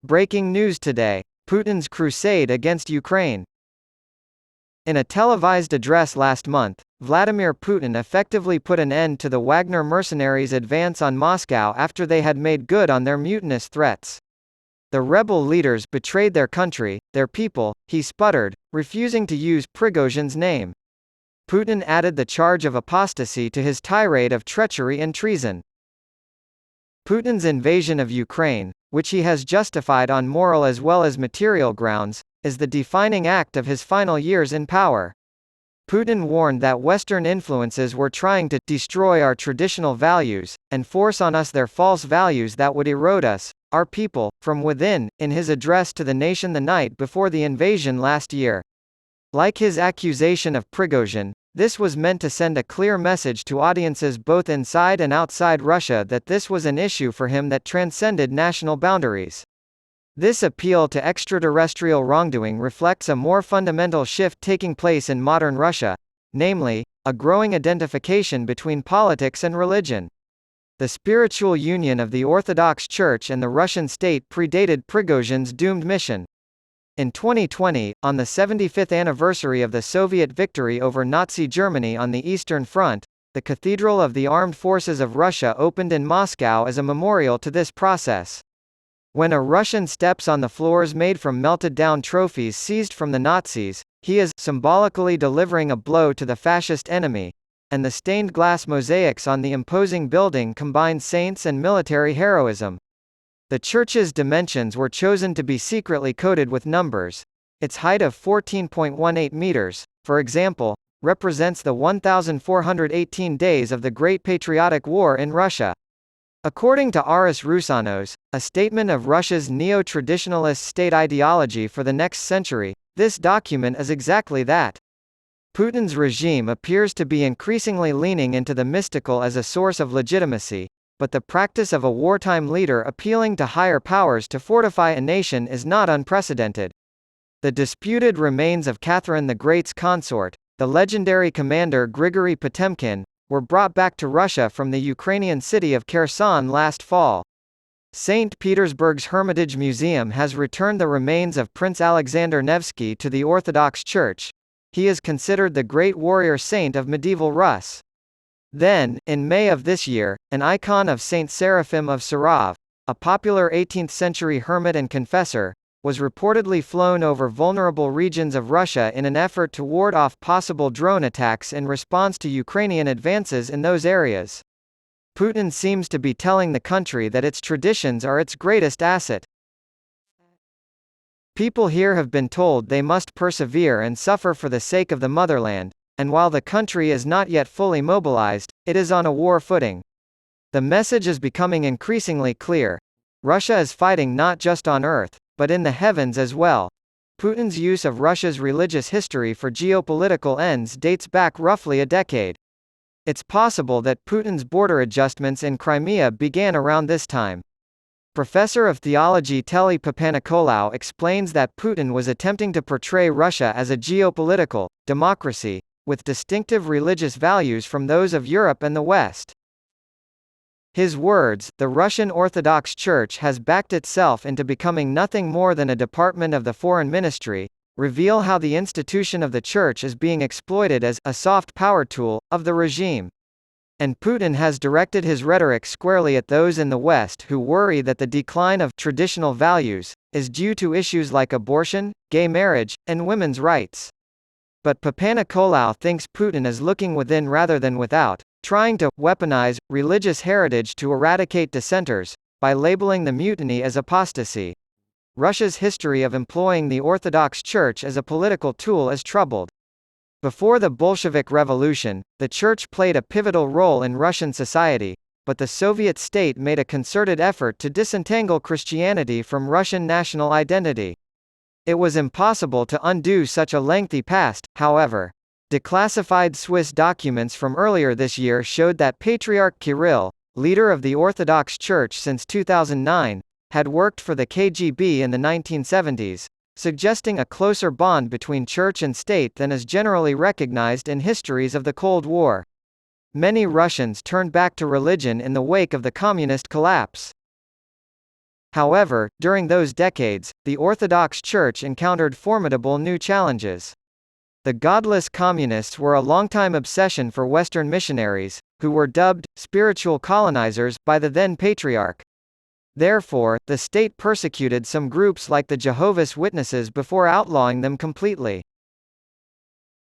Breaking news today: Putin's crusade against Ukraine. In a televised address last month, Vladimir Putin effectively put an end to the Wagner mercenaries' advance on Moscow after they had made good on their mutinous threats. The rebel leaders betrayed their country, their people, he sputtered, refusing to use Prigozhin's name. Putin added the charge of apostasy to his tirade of treachery and treason. Putin's invasion of Ukraine, which he has justified on moral as well as material grounds, is the defining act of his final years in power. Putin warned that Western influences were trying to destroy our traditional values, and force on us their false values that would erode us, our people, from within, in his address to the nation the night before the invasion last year. Like his accusation of Prigozhin, this was meant to send a clear message to audiences both inside and outside Russia that this was an issue for him that transcended national boundaries. This appeal to extraterrestrial wrongdoing reflects a more fundamental shift taking place in modern Russia, namely, a growing identification between politics and religion. The spiritual union of the Orthodox Church and the Russian state predated Prigozhin's doomed mission. In 2020, on the 75th anniversary of the Soviet victory over Nazi Germany on the Eastern Front, the Cathedral of the Armed Forces of Russia opened in Moscow as a memorial to this process. When a Russian steps on the floors made from melted-down trophies seized from the Nazis, he is symbolically delivering a blow to the fascist enemy, and the stained glass mosaics on the imposing building combine saints and military heroism. The church's dimensions were chosen to be secretly coded with numbers. Its height of 14.18 meters, for example, represents the 1,418 days of the Great Patriotic War in Russia. According to Aris Roussanos, a statement of Russia's neo-traditionalist state ideology for the next century, this document is exactly that. Putin's regime appears to be increasingly leaning into the mystical as a source of legitimacy, but the practice of a wartime leader appealing to higher powers to fortify a nation is not unprecedented. The disputed remains of Catherine the Great's consort, the legendary commander Grigory Potemkin, were brought back to Russia from the Ukrainian city of Kherson last fall. St. Petersburg's Hermitage Museum has returned the remains of Prince Alexander Nevsky to the Orthodox Church. He is considered the great warrior saint of medieval Rus. Then, in May of this year, an icon of Saint Seraphim of Sarov, a popular 18th-century hermit and confessor, was reportedly flown over vulnerable regions of Russia in an effort to ward off possible drone attacks in response to Ukrainian advances in those areas. Putin seems to be telling the country that its traditions are its greatest asset. People here have been told they must persevere and suffer for the sake of the motherland, and while the country is not yet fully mobilized, it is on a war footing. The message is becoming increasingly clear. Russia is fighting not just on earth, but in the heavens as well. Putin's use of Russia's religious history for geopolitical ends dates back roughly a decade. It's possible that Putin's border adjustments in Crimea began around this time. Professor of theology Telly Papanikolaou explains that Putin was attempting to portray Russia as a geopolitical democracy, with distinctive religious values from those of Europe and the West. His words, "The Russian Orthodox Church has backed itself into becoming nothing more than a department of the foreign ministry," reveal how the institution of the Church is being exploited as a soft power tool of the regime. And Putin has directed his rhetoric squarely at those in the West who worry that the decline of traditional values is due to issues like abortion, gay marriage, and women's rights. But Papanikolaou thinks Putin is looking within rather than without, trying to weaponize religious heritage to eradicate dissenters, by labeling the mutiny as apostasy. Russia's history of employing the Orthodox Church as a political tool is troubled. Before the Bolshevik Revolution, the Church played a pivotal role in Russian society, but the Soviet state made a concerted effort to disentangle Christianity from Russian national identity. It was impossible to undo such a lengthy past, however. Declassified Swiss documents from earlier this year showed that Patriarch Kirill, leader of the Orthodox Church since 2009, had worked for the KGB in the 1970s, suggesting a closer bond between church and state than is generally recognized in histories of the Cold War. Many Russians turned back to religion in the wake of the communist collapse. However, during those decades, the Orthodox Church encountered formidable new challenges. The godless communists were a longtime obsession for Western missionaries, who were dubbed spiritual colonizers by the then Patriarch. Therefore, the state persecuted some groups like the Jehovah's Witnesses before outlawing them completely.